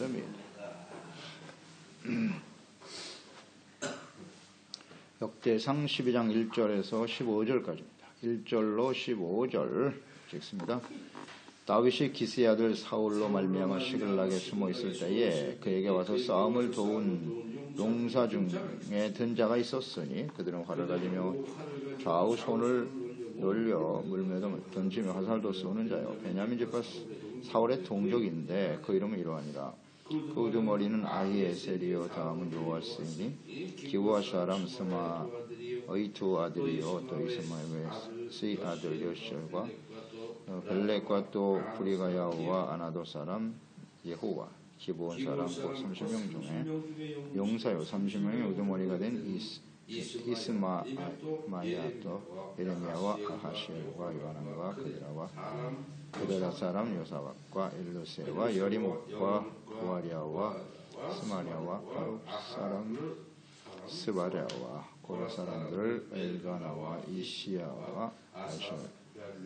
있습니다. 역대상 12장 1절에서 15절까지입니다. 1절로 15절 읽습니다. 다윗이 기스의 아들 사울로 말미암아 시글락에 숨어 있을 때에 그에게 와서 싸움을 도운 용사 중에 든 자가 있었으니 그들은 활을 가지며 좌우 손을 놀려 물매도 던지며 화살도 쏘는 자요 베냐민 집파 사울의 동족인데 그 이름은 이러하니라. 그 우두머리는 아히에셀이요 다음은 요아스이니 기브아 사람 스마의 두 아들이요 또 이스마엘의 아들 요시엘과 벨렉과 또 브리가야와 아나도 사람 예호와 기브온 사람 30명 중에 용사요 30명의 우두머리가 된 이스마야도 예레미야와 아하시엘과 요하나와 그드라와 그드라 사람 요사박과 엘루세와 여리목과 구아리아와 스마리아와 바룩 사람 스바랴와 고라 사람들을 엘가나와 이시야와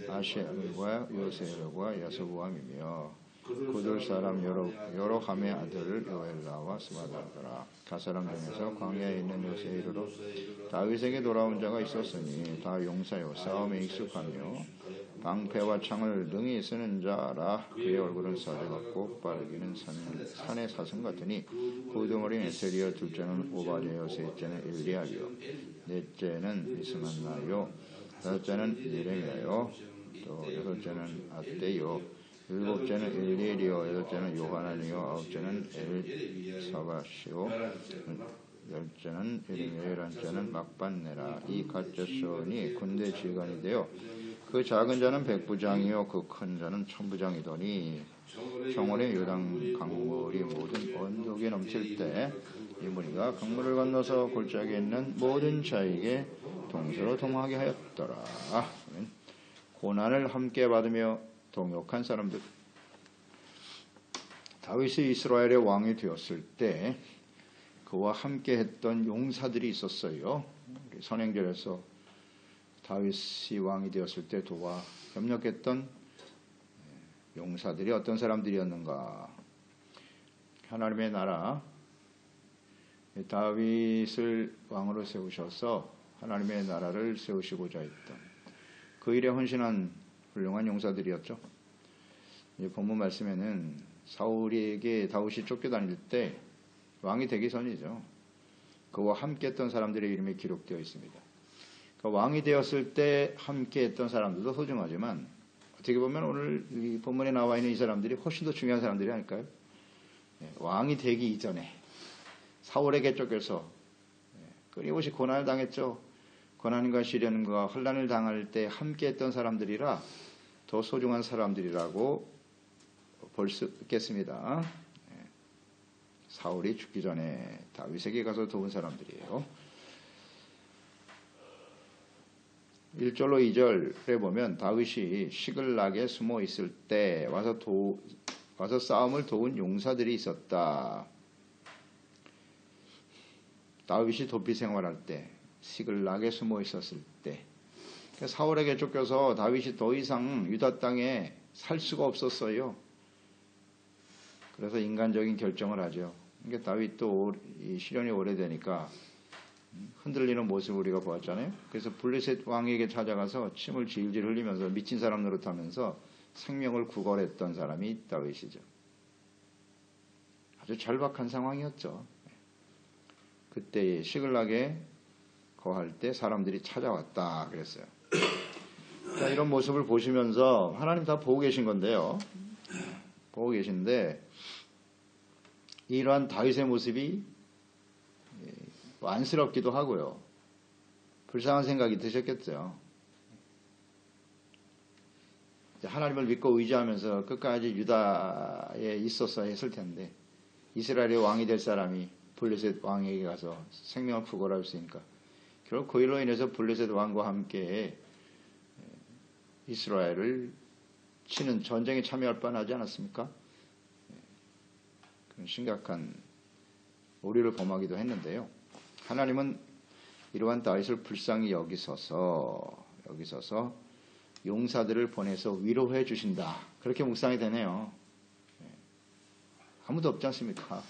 아시엘과 요세엘과 야소부암이며 그들 사람 여로함의 아들 요엘라와 스바다더라. 가사람 중에서 광야에 있는 요새에 이르러 다윗에게 돌아온 자가 있었으니 다 용사요 싸움에 익숙하며 방패와 창을 능히 쓰는 자라. 그의 얼굴은 사제 같고 빠르기는 산의 사슴 같으니 그 우두머리는 에셀이요 둘째는 오바댜요 셋째는 엘리압이요 넷째는 이스만나요 다섯째는 예레미야요 또 여섯째는 아떼요 일곱째는 엘리엘이요 여덟째는 요하나니요 아홉째는 엘사바시요 열째는 예레미야 열한째는 막반네라. 이 갓자손이 군대 지휘관이 되어 그 작은 자는 백부장이요 그 큰 자는 천부장이더니 정원의 요단 강물이 모든 언덕에 넘칠 때 이 무리가 강물을 건너서 골짜기에 있는 모든 자에게 동서로 통하게 하였더라. 고난을 함께 받으며 동역한 사람들. 다윗이 이스라엘의 왕이 되었을 때 그와 함께 했던 용사들이 있었어요. 선행절에서 다윗이 왕이 되었을 때 도와 협력했던 용사들이 어떤 사람들이었는가. 하나님의 나라 다윗을 왕으로 세우셔서 하나님의 나라를 세우시고자 했던 그 일에 헌신한 훌륭한 용사들이었죠. 본문 말씀에는 사울에게 다윗이 쫓겨다닐 때 왕이 되기 전이죠. 그와 함께 했던 사람들의 이름이 기록되어 있습니다. 그러니까 왕이 되었을 때 함께 했던 사람들도 소중하지만 어떻게 보면 오늘 이 본문에 나와 있는 이 사람들이 훨씬 더 중요한 사람들이 아닐까요? 왕이 되기 이전에 사울에게 쫓겨서 끊임없이 고난을 당했죠. 고난과 시련과 혼란을 당할 때 함께 했던 사람들이라 더 소중한 사람들이라고 볼 수 있겠습니다. 사울이 죽기 전에 다윗에게 가서 도운 사람들이에요. 1절로 2절에 보면 다윗이 시글락에 숨어 있을 때 와서 싸움을 도운 용사들이 있었다. 다윗이 도피 생활할 때 시글락에 숨어 있었을 때 사울에게 쫓겨서 다윗이 더 이상 유다 땅에 살 수가 없었어요. 그래서 인간적인 결정을 하죠. 그러니까 다윗도 이 시련이 오래되니까 흔들리는 모습을 우리가 보았잖아요. 그래서 블레셋 왕에게 찾아가서 침을 질질 흘리면서 미친 사람 노릇하면서 생명을 구걸했던 사람이 다윗이죠. 아주 절박한 상황이었죠. 그때 시글락에 거할 때 사람들이 찾아왔다 그랬어요. 자, 이런 모습을 보시면서 하나님 다 보고 계신 건데요. 보고 계신데 이러한 다윗의 모습이 안쓰럽기도 하고요. 불쌍한 생각이 드셨겠죠. 하나님을 믿고 의지하면서 끝까지 유다에 있었어야 했을 텐데 이스라엘의 왕이 될 사람이 블레셋 왕에게 가서 생명을 구걸할 수 있으니까 결국 그 일로 인해서 블레셋 왕과 함께 이스라엘을 치는 전쟁에 참여할 뻔하지 않았습니까? 그런 심각한 오류를 범하기도 했는데요. 하나님은 이러한 다윗을 불쌍히 여기서서 용사들을 보내서 위로해 주신다. 그렇게 묵상이 되네요. 아무도 없지 않습니까?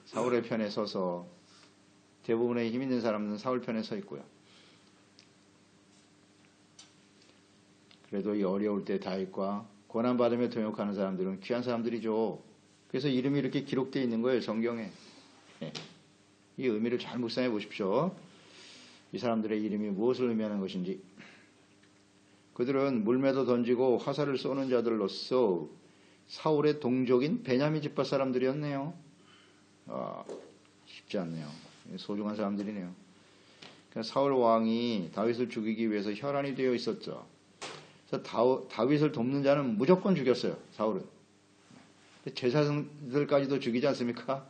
사울의 편에 서서 대부분의 힘 있는 사람들은 사울 편에 서 있고요. 그래도 이 어려울 때 다윗과 고난받으며 동역하는 사람들은 귀한 사람들이죠. 그래서 이름이 이렇게 기록되어 있는 거예요, 성경에. 네. 이 의미를 잘 묵상해 보십시오. 이 사람들의 이름이 무엇을 의미하는 것인지. 그들은 물매도 던지고 화살을 쏘는 자들로서 사울의 동족인 베냐민 지파 사람들이었네요. 쉽지 않네요. 소중한 사람들이네요. 그러니까 사울 왕이 다윗을 죽이기 위해서 혈안이 되어 있었죠. 그래서 다윗을 돕는 자는 무조건 죽였어요. 사울은. 제사장들까지도 죽이지 않습니까?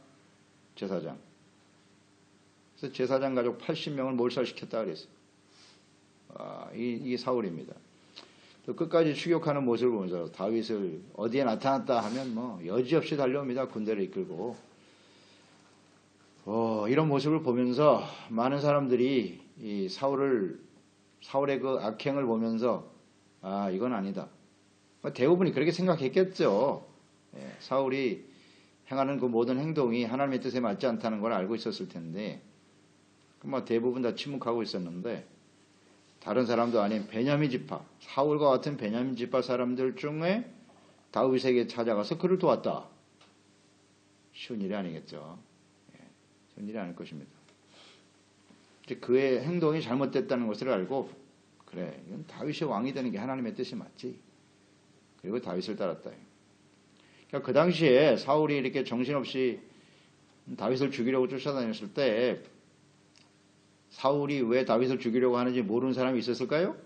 제사장. 그래서 제사장 가족 80명을 몰살시켰다 그랬어요. 이게 사울입니다. 또 끝까지 추격하는 모습을 보면서 다윗을 어디에 나타났다 하면 뭐 여지없이 달려옵니다. 군대를 이끌고. 이런 모습을 보면서 많은 사람들이 이 사울의 그 악행을 보면서 이건 아니다. 대부분이 그렇게 생각했겠죠. 사울이 행하는 그 모든 행동이 하나님의 뜻에 맞지 않다는 걸 알고 있었을 텐데, 대부분 다 침묵하고 있었는데, 다른 사람도 아닌 베냐민 지파, 사울과 같은 베냐민 지파 사람들 중에 다윗에게 찾아가서 그를 도왔다. 쉬운 일이 아니겠죠. 쉬운 일이 아닐 것입니다. 이제 그의 행동이 잘못됐다는 것을 알고, 그래, 이건 다윗이 왕이 되는 게 하나님의 뜻이 맞지. 그리고 다윗을 따랐다. 그러니까 그 당시에 사울이 이렇게 정신없이 다윗을 죽이려고 쫓아다녔을 때 사울이 왜 다윗을 죽이려고 하는지 모르는 사람이 있었을까요?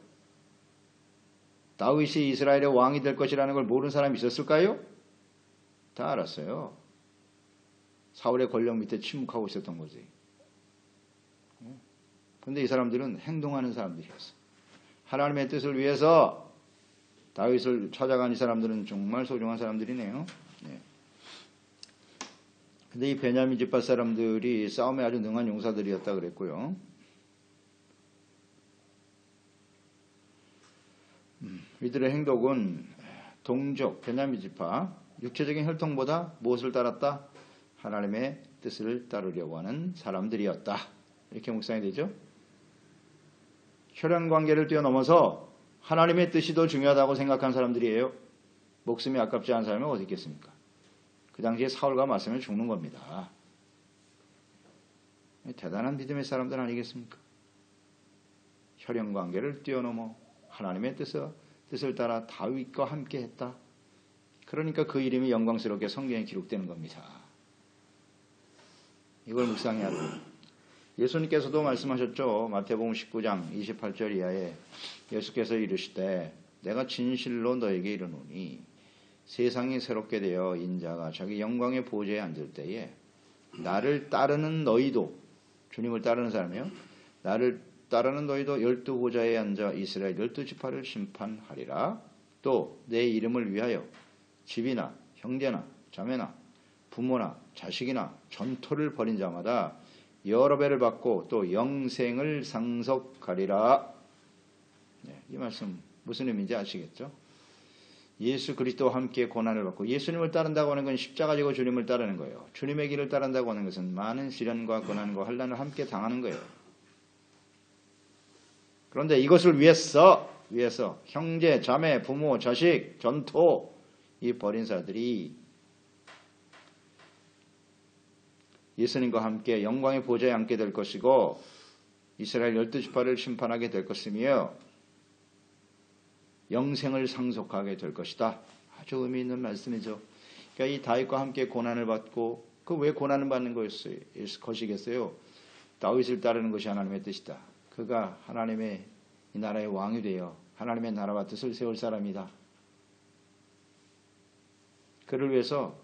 다윗이 이스라엘의 왕이 될 것이라는 걸 모르는 사람이 있었을까요? 다 알았어요. 사울의 권력 밑에 침묵하고 있었던 거지. 그런데 이 사람들은 행동하는 사람들이었어. 하나님의 뜻을 위해서 다윗을 찾아간 이 사람들은 정말 소중한 사람들이네요. 근데 이 베냐민 지파 사람들이 싸움에 아주 능한 용사들이었다 그랬고요. 이들의 행동은 동족, 베냐민 지파, 육체적인 혈통보다 무엇을 따랐다? 하나님의 뜻을 따르려고 하는 사람들이었다. 이렇게 묵상이 되죠. 혈연 관계를 뛰어넘어서 하나님의 뜻이 더 중요하다고 생각한 사람들이에요. 목숨이 아깝지 않은 사람이 어디 있겠습니까? 그 당시에 사울과 맞서면 죽는 겁니다. 대단한 믿음의 사람들 아니겠습니까? 혈연 관계를 뛰어넘어 하나님의 뜻을 따라 다윗과 함께 했다. 그러니까 그 이름이 영광스럽게 성경에 기록되는 겁니다. 이걸 묵상해야 돼요. 예수님께서도 말씀하셨죠. 마태복음 19장 28절 이하에 예수께서 이르시되 내가 진실로 너에게 이르노니 세상이 새롭게 되어 인자가 자기 영광의 보좌에 앉을 때에 나를 따르는 너희도, 주님을 따르는 사람이요, 나를 따르는 너희도 12보좌에 앉아 이스라엘 12지파를 심판하리라. 또 내 이름을 위하여 집이나 형제나 자매나 부모나 자식이나 전토를 벌인 자마다 여러 배를 받고 또 영생을 상속하리라. 이 말씀 무슨 의미인지 아시겠죠? 예수 그리스도와 함께 고난을 받고, 예수님을 따른다고 하는 건 십자가 지고 주님을 따르는 거예요. 주님의 길을 따른다고 하는 것은 많은 시련과 고난과 환난을 함께 당하는 거예요. 그런데 이것을 위해서 형제, 자매, 부모, 자식, 전토, 이 버린 자들이 예수님과 함께 영광의 보좌에 앉게 될 것이고 이스라엘 12지파를 심판하게 될 것이며 영생을 상속하게 될 것이다. 아주 의미 있는 말씀이죠. 그러니까 이 다윗과 함께 고난을 받고, 그 왜 고난을 받는 것이겠어요? 다윗을 따르는 것이 하나님의 뜻이다. 그가 하나님의 이 나라의 왕이 되어 하나님의 나라와 뜻을 세울 사람이다. 그를 위해서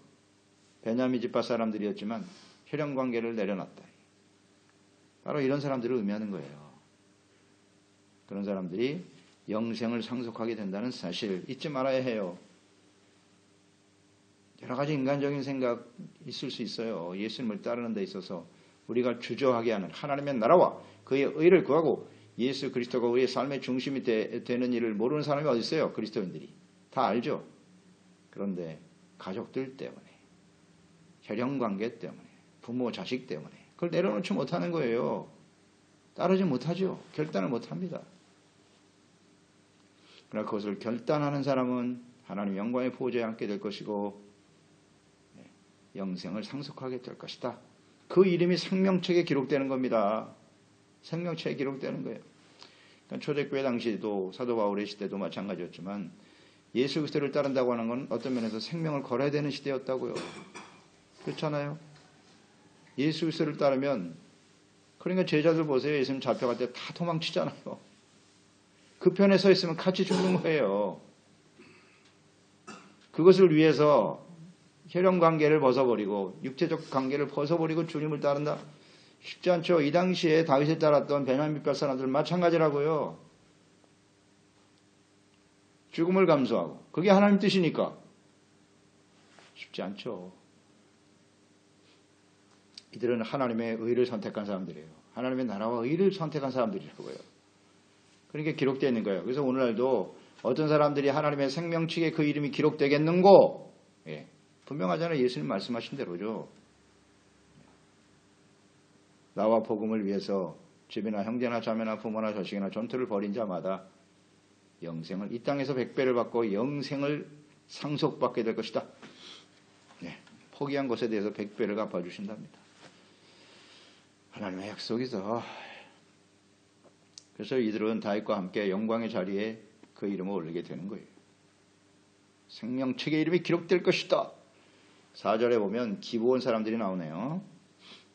베냐민 지파 사람들이었지만 혈연관계를 내려놨다. 바로 이런 사람들을 의미하는 거예요. 그런 사람들이 영생을 상속하게 된다는 사실 잊지 말아야 해요. 여러 가지 인간적인 생각 있을 수 있어요. 예수님을 따르는 데 있어서 우리가 주저하게 하는 하나님의 나라와 그의 의를 구하고 예수 그리스도가 우리의 삶의 중심이 되는 일을 모르는 사람이 어디 있어요? 그리스도인들이. 다 알죠. 그런데 가족들 때문에, 혈연관계 때문에, 부모 자식 때문에 그걸 내려놓지 못하는 거예요. 따르지 못하죠. 결단을 못합니다. 그러나 그것을 결단하는 사람은 하나님 영광의 보좌에 앉게 될 것이고 영생을 상속하게 될 것이다. 그 이름이 생명책에 기록되는 겁니다. 생명책에 기록되는 거예요. 그러니까 초대교회 당시에도 사도 바울의 시대도 마찬가지였지만 예수 그리스도를 따른다고 하는 건 어떤 면에서 생명을 걸어야 되는 시대였다고요. 그렇잖아요. 예수 그리스도를 따르면, 그러니까 제자들 보세요. 예수님 잡혀갈 때 다 도망치잖아요. 그 편에 서 있으면 같이 죽는 거예요. 그것을 위해서 혈연관계를 벗어버리고 육체적 관계를 벗어버리고 주님을 따른다? 쉽지 않죠. 이 당시에 다윗을 따랐던 베냐민 밑발 사람들 마찬가지라고요. 죽음을 감수하고 그게 하나님 뜻이니까 쉽지 않죠. 이들은 하나님의 의를 선택한 사람들이에요. 하나님의 나라와 의를 선택한 사람들이라고요. 그러니까 기록되어 있는 거예요. 그래서 오늘날도 어떤 사람들이 하나님의 생명책에 그 이름이 기록되겠는고? 예, 분명하잖아요. 예수님 말씀하신 대로죠. 나와 복음을 위해서 집이나 형제나 자매나 부모나 자식이나 전투를 벌인 자마다 영생을, 이 땅에서 100배를 받고 영생을 상속받게 될 것이다. 네, 포기한 것에 대해서 100배를 갚아주신답니다. 하나님의 약속이죠. 그래서 이들은 다윗과 함께 영광의 자리에 그 이름을 올리게 되는 거예요. 생명책의 이름이 기록될 것이다. 4절에 보면 기브온 사람들이 나오네요.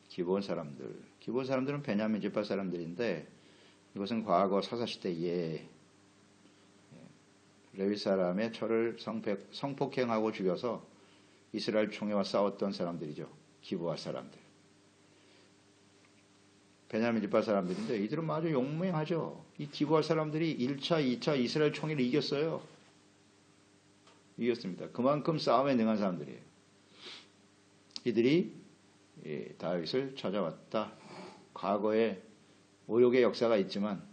기브온 사람들은 베냐민 지파 사람들인데 이것은 과거 사사시대에 레위 사람의 철을 성폭행하고 죽여서 이스라엘 총회와 싸웠던 사람들이죠. 기브온 사람들. 베냐민 지파 사람들인데 이들은 아주 용맹하죠. 이 기브온 사람들이 1차, 2차 이스라엘 총회를 이겼어요. 이겼습니다. 그만큼 싸움에 능한 사람들이에요. 이들이 다윗을 찾아왔다. 과거에 오욕의 역사가 있지만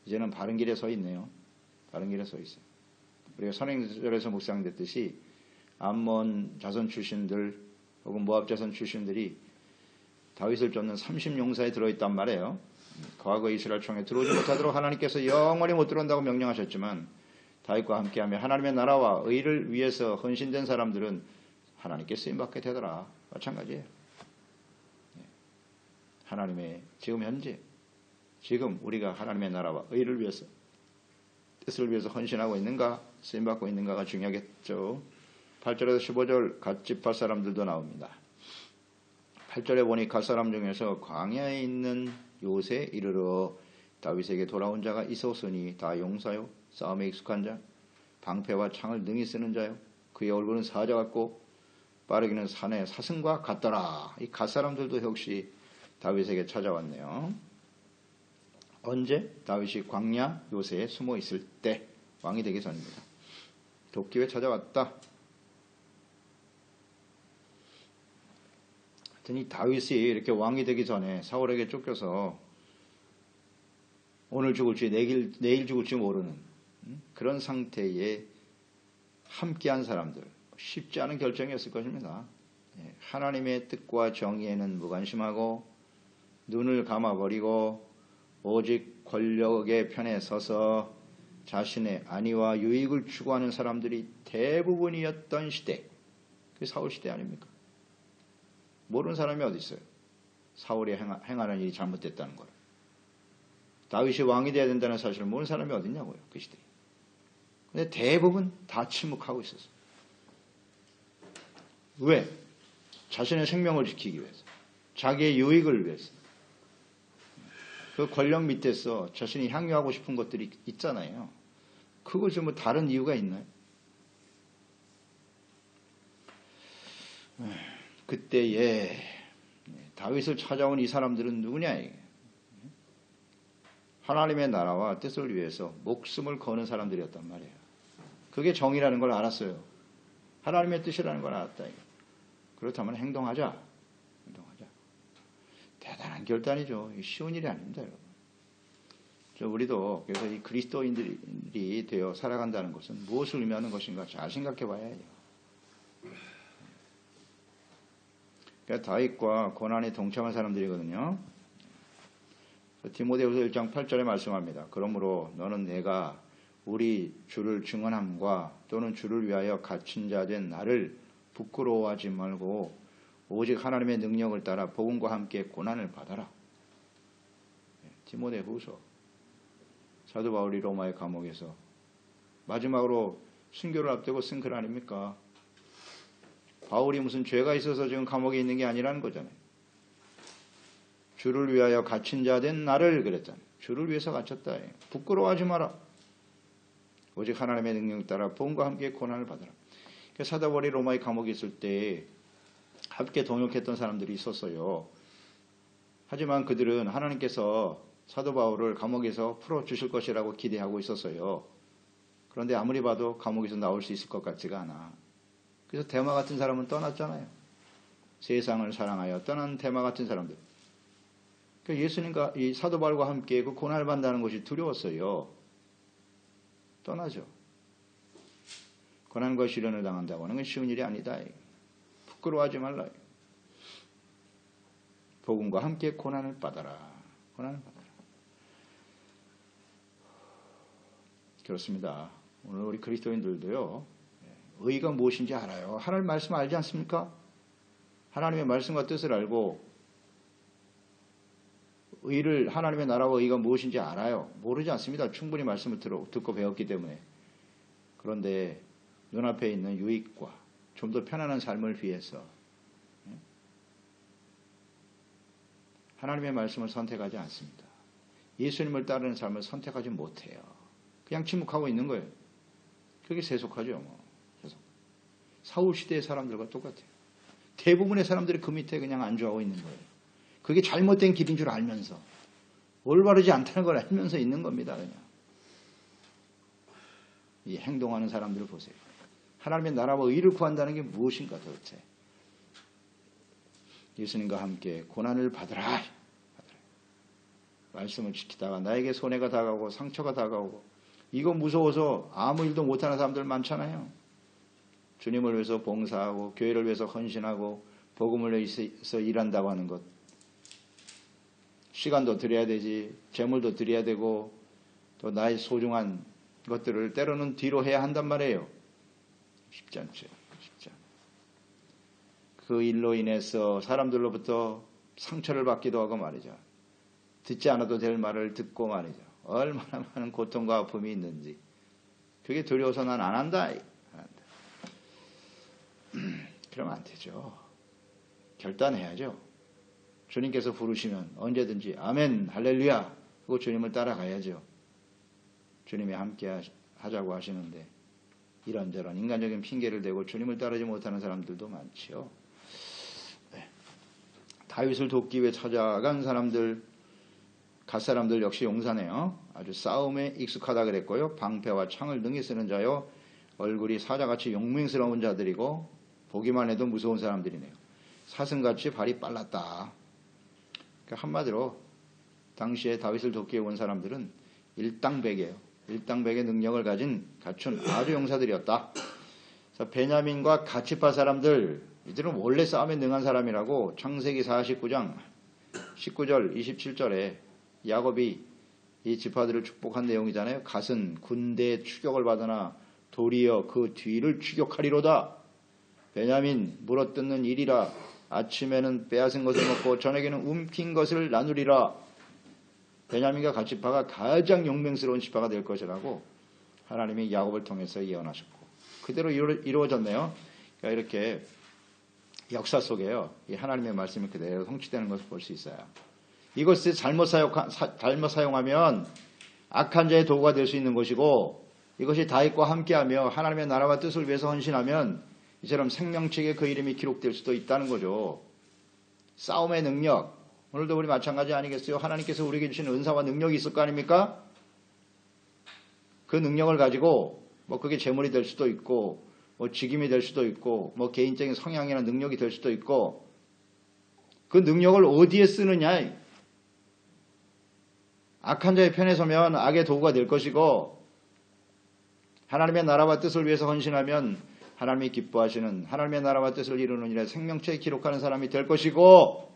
이제는 바른 길에 서 있네요. 바른 길에 서 있어요. 우리가 선행절에서 묵상됐듯이 암몬 자손 출신들 혹은 모압 자손 출신들이 다윗을 쫓는 30용사에 들어있단 말이에요. 과거 이스라엘 총에 들어오지 못하도록 하나님께서 영원히 못 들어온다고 명령하셨지만 다윗과 함께하며 하나님의 나라와 의를 위해서 헌신된 사람들은 하나님께 쓰임받게 되더라. 마찬가지예요. 하나님의 지금 현재 지금 우리가 하나님의 나라와 의를 위해서 뜻을 위해서 헌신하고 있는가 쓰임받고 있는가가 중요하겠죠. 8절에서 15절 갓 지파 사람들도 나옵니다. 8절에 보니 갓 사람 중에서 광야에 있는 요새 이르러 다윗에게 돌아온 자가 있었으니 다 용사요 싸움에 익숙한 자 방패와 창을 능히 쓰는 자요 그의 얼굴은 사자 같고 빠르기는 산의 사슴과 같더라. 이 갓 사람들도 역시 다윗에게 찾아왔네요. 언제? 다윗이 광야 요새에 숨어 있을 때 왕이 되기 전입니다. 돕기에 찾아왔다. 하여튼 이 다윗이 이렇게 왕이 되기 전에 사울에게 쫓겨서 오늘 죽을지 내일 죽을지 모르는 그런 상태에 함께한 사람들, 쉽지 않은 결정이었을 것입니다. 하나님의 뜻과 정의에는 무관심하고 눈을 감아버리고 오직 권력의 편에 서서 자신의 안위와 유익을 추구하는 사람들이 대부분이었던 시대, 그게 사울 시대 아닙니까? 모르는 사람이 어디 있어요? 사울이 행하는 일이 잘못됐다는 걸. 다윗이 왕이 돼야 된다는 사실을 모르는 사람이 어디 있냐고요, 그 시대에. 근데 대부분 다 침묵하고 있었어요. 왜? 자신의 생명을 지키기 위해서, 자기의 유익을 위해서. 그 권력 밑에서 자신이 향유하고 싶은 것들이 있잖아요. 그것이 뭐 다른 이유가 있나요? 그때에 다윗을 찾아온 이 사람들은 누구냐? 하나님의 나라와 뜻을 위해서 목숨을 거는 사람들이었단 말이에요. 그게 정의라는 걸 알았어요. 하나님의 뜻이라는 걸 알았다. 그렇다면 행동하자. 대단한 결단이죠. 쉬운 일이 아닙니다, 여러분. 우리도 그래서 이 그리스도인들이 되어 살아간다는 것은 무엇을 의미하는 것인가 잘 생각해 봐야 해요. 그러니까 다윗과 고난에 동참한 사람들이거든요. 디모데후서 1장 8절에 말씀합니다. 그러므로 너는 내가 우리 주를 증언함과 또는 주를 위하여 갇힌 자 된 나를 부끄러워하지 말고 오직 하나님의 능력을 따라 복음과 함께 고난을 받아라. 디모데후서. 사도 바울이 로마의 감옥에서 마지막으로 순교를 앞두고 쓴 글 아닙니까? 바울이 무슨 죄가 있어서 지금 감옥에 있는 게 아니라는 거잖아요. 주를 위하여 갇힌 자 된 나를 그랬잖아요. 주를 위해서 갇혔다. 부끄러워하지 마라. 오직 하나님의 능력을 따라 복음과 함께 고난을 받아라. 그러니까 사도 바울이 로마의 감옥에 있을 때 함께 동역했던 사람들이 있었어요. 하지만 그들은 하나님께서 사도 바울을 감옥에서 풀어주실 것이라고 기대하고 있었어요. 그런데 아무리 봐도 감옥에서 나올 수 있을 것 같지가 않아. 그래서 데마 같은 사람은 떠났잖아요. 세상을 사랑하여 떠난 데마 같은 사람들. 그러니까 예수님과 이 사도 바울과 함께 그 고난을 받는다는 것이 두려웠어요. 떠나죠. 고난과 시련을 당한다고 하는 건 쉬운 일이 아니다. 부끄러워하지 말라. 복음과 함께 고난을 받아라. 고난을 받아라. 그렇습니다. 오늘 우리 그리스도인들도요. 의가 무엇인지 알아요. 하나님의 말씀 알지 않습니까? 하나님의 말씀과 뜻을 알고 의를 하나님의 나라와 의가 무엇인지 알아요. 모르지 않습니다. 충분히 말씀을 듣고 배웠기 때문에. 그런데 눈앞에 있는 유익과 좀 더 편안한 삶을 위해서 하나님의 말씀을 선택하지 않습니다. 예수님을 따르는 삶을 선택하지 못해요. 그냥 침묵하고 있는 거예요. 그게 세속하죠. 세속. 사울 시대의 사람들과 똑같아요. 대부분의 사람들이 그 밑에 그냥 안주하고 있는 거예요. 그게 잘못된 길인 줄 알면서 올바르지 않다는 걸 알면서 있는 겁니다. 그냥. 이 행동하는 사람들을 보세요. 하나님의 나라와 의를 구한다는 게 무엇인가 도대체. 예수님과 함께 고난을 받으라. 말씀을 지키다가 나에게 손해가 다가오고 상처가 다가오고 이거 무서워서 아무 일도 못하는 사람들 많잖아요. 주님을 위해서 봉사하고 교회를 위해서 헌신하고 복음을 위해서 일한다고 하는 것. 시간도 드려야 되지, 재물도 드려야 되고 또 나의 소중한 것들을 때로는 뒤로 해야 한단 말이에요. 쉽지 않죠. 쉽지 않아요. 그 일로 인해서 사람들로부터 상처를 받기도 하고 말이죠. 듣지 않아도 될 말을 듣고 말이죠. 얼마나 많은 고통과 아픔이 있는지. 그게 두려워서 난 안 한다. 그러면 안 되죠. 결단해야죠. 주님께서 부르시면 언제든지 아멘 할렐루야 하고 주님을 따라가야죠. 주님이 함께 하자고 하시는데 이런저런 인간적인 핑계를 대고 주님을 따르지 못하는 사람들도 많지요. 네. 다윗을 돕기 위해 찾아간 사람들, 갓사람들 역시 용사네요. 아주 싸움에 익숙하다 그랬고요. 방패와 창을 능히 쓰는 자요. 얼굴이 사자같이 용맹스러운 자들이고 보기만 해도 무서운 사람들이네요. 사슴같이 발이 빨랐다. 그러니까 한마디로 당시에 다윗을 돕기 위해 온 사람들은 일당백이에요. 일당백의 능력을 갖춘 아주 용사들이었다. 그래서 베냐민과 가치파 사람들, 이들은 원래 싸움에 능한 사람이라고 창세기 49장 19절 27절에 야곱이 이 지파들을 축복한 내용이잖아요. 갓은 군대의 추격을 받으나 도리어 그 뒤를 추격하리로다. 베냐민 물어뜯는 일이라. 아침에는 빼앗은 것을 먹고 저녁에는 움킨 것을 나누리라. 베냐민과 갓지파가 가장 용맹스러운 지파가 될 것이라고 하나님이 야곱을 통해서 예언하셨고 그대로 이루어졌네요. 그러니까 이렇게 역사 속에요. 이 하나님의 말씀이 그대로 성취되는 것을 볼 수 있어요. 이것을 잘못 사용하면 악한 자의 도구가 될 수 있는 것이고 이것이 다윗과 함께하며 하나님의 나라와 뜻을 위해서 헌신하면 이처럼 생명책에 그 이름이 기록될 수도 있다는 거죠. 싸움의 능력, 오늘도 우리 마찬가지 아니겠어요? 하나님께서 우리에게 주신 은사와 능력이 있을 거 아닙니까? 그 능력을 가지고 뭐 그게 재물이 될 수도 있고 뭐 직임이 될 수도 있고 뭐 개인적인 성향이나 능력이 될 수도 있고 그 능력을 어디에 쓰느냐. 악한 자의 편에 서면 악의 도구가 될 것이고 하나님의 나라와 뜻을 위해서 헌신하면 하나님이 기뻐하시는 하나님의 나라와 뜻을 이루는 일에 생명체에 기록하는 사람이 될 것이고,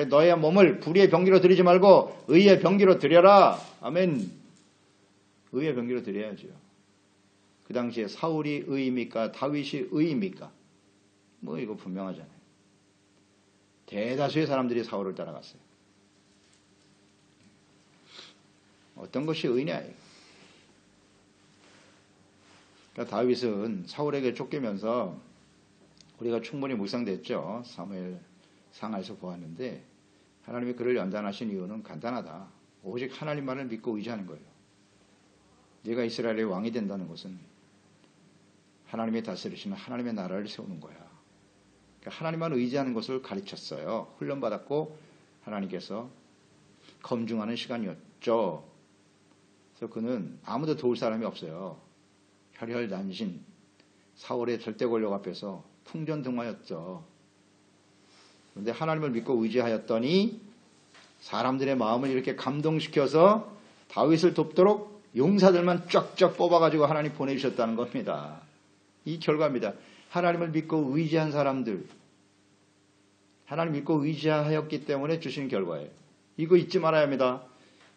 너의 몸을 불의의 병기로 드리지 말고 의의 병기로 드려라. 아멘. 의의 병기로 드려야죠. 그 당시에 사울이 의입니까? 다윗이 의입니까? 뭐 이거 분명하잖아요. 대다수의 사람들이 사울을 따라갔어요. 어떤 것이 의냐? 그러니까 다윗은 사울에게 쫓기면서 우리가 충분히 묵상됐죠. 사무엘 상하에서 보았는데 하나님이 그를 연단하신 이유는 간단하다. 오직 하나님만을 믿고 의지하는 거예요. 네가 이스라엘의 왕이 된다는 것은 하나님이 다스리시는 하나님의 나라를 세우는 거야. 그러니까 하나님만 의지하는 것을 가르쳤어요. 훈련받았고 하나님께서 검증하는 시간이었죠. 그래서 그는 아무도 도울 사람이 없어요. 혈혈단신 사울의 절대 권력 앞에서 풍전등화였죠. 그런데 하나님을 믿고 의지하였더니 사람들의 마음을 이렇게 감동시켜서 다윗을 돕도록 용사들만 쫙쫙 뽑아가지고 하나님 보내주셨다는 겁니다. 이 결과입니다. 하나님을 믿고 의지한 사람들, 하나님 믿고 의지하였기 때문에 주신 결과예요. 이거 잊지 말아야 합니다.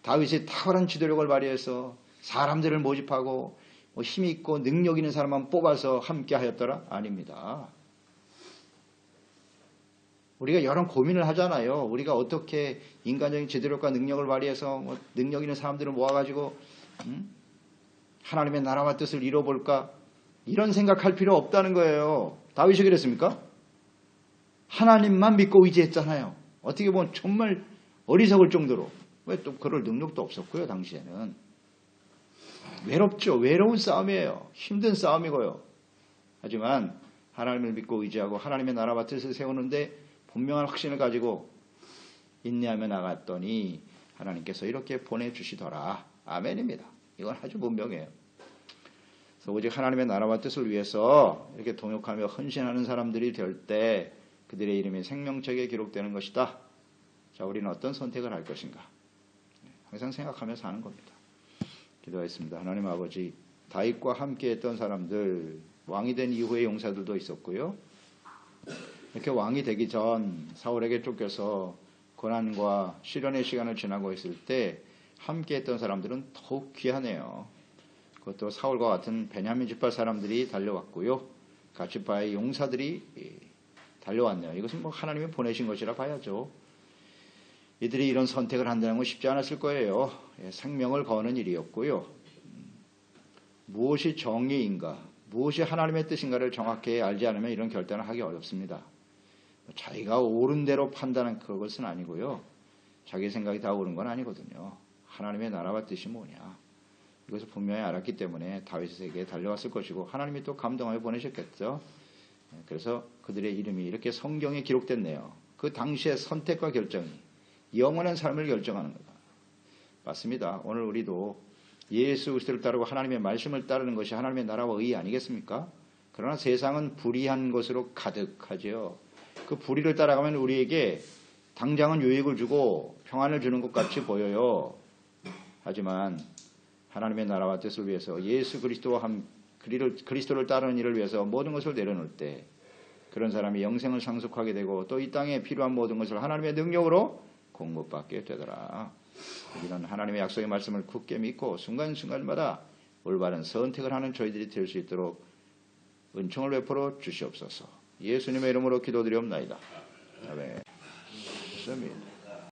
다윗이 탁월한 지도력을 발휘해서 사람들을 모집하고 힘이 있고 능력 있는 사람만 뽑아서 함께 하였더라? 아닙니다. 우리가 여러 고민을 하잖아요. 우리가 어떻게 인간적인 지도력과 능력을 발휘해서 능력 있는 사람들을 모아가지고 하나님의 나라와 뜻을 이뤄볼까? 이런 생각할 필요 없다는 거예요. 다윗이 그랬습니까? 하나님만 믿고 의지했잖아요. 어떻게 보면 정말 어리석을 정도로. 왜 또 그럴 능력도 없었고요. 당시에는. 외롭죠. 외로운 싸움이에요. 힘든 싸움이고요. 하지만 하나님을 믿고 의지하고 하나님의 나라와 뜻을 세우는데 분명한 확신을 가지고 인내하며 나갔더니 하나님께서 이렇게 보내주시더라. 아멘입니다. 이건 아주 분명해요. 그래서 오직 하나님의 나라와 뜻을 위해서 이렇게 동역하며 헌신하는 사람들이 될 때 그들의 이름이 생명책에 기록되는 것이다. 자, 우리는 어떤 선택을 할 것인가? 항상 생각하며 사는 겁니다. 기도하겠습니다. 하나님 아버지, 다윗과 함께했던 사람들, 왕이 된 이후의 용사들도 있었고요. 이렇게 왕이 되기 전 사울에게 쫓겨서 고난과 시련의 시간을 지나고 있을 때 함께했던 사람들은 더욱 귀하네요. 그것도 사울과 같은 베냐민 지파 사람들이 달려왔고요. 갓 지파의 용사들이 달려왔네요. 이것은 하나님이 보내신 것이라 봐야죠. 이들이 이런 선택을 한다는 건 쉽지 않았을 거예요. 생명을 거는 일이었고요. 무엇이 정의인가, 무엇이 하나님의 뜻인가를 정확히 알지 않으면 이런 결단을 하기 어렵습니다. 자기가 옳은 대로 판단한 그것은 아니고요. 자기 생각이 다 옳은 건 아니거든요. 하나님의 나라와 뜻이 뭐냐. 이것을 분명히 알았기 때문에 다윗에게 달려왔을 것이고 하나님이 또 감동하여 보내셨겠죠. 그래서 그들의 이름이 이렇게 성경에 기록됐네요. 그 당시의 선택과 결정이 영원한 삶을 결정하는 거다. 맞습니다. 오늘 우리도 예수 그리스도를 따르고 하나님의 말씀을 따르는 것이 하나님의 나라와 의 아니겠습니까? 그러나 세상은 불의한 것으로 가득하죠. 그 불의를 따라가면 우리에게 당장은 유익을 주고 평안을 주는 것 같이 보여요. 하지만 하나님의 나라와 뜻을 위해서 예수 그리스도를 따르는 일을 위해서 모든 것을 내려놓을 때 그런 사람이 영생을 상속하게 되고 또 이 땅에 필요한 모든 것을 하나님의 능력으로 공급받게 되더라. 우리는 하나님의 약속의 말씀을 굳게 믿고 순간순간마다 올바른 선택을 하는 저희들이 될 수 있도록 은총을 베풀어 주시옵소서. 예수님의 이름으로 기도드리옵나이다. 아멘.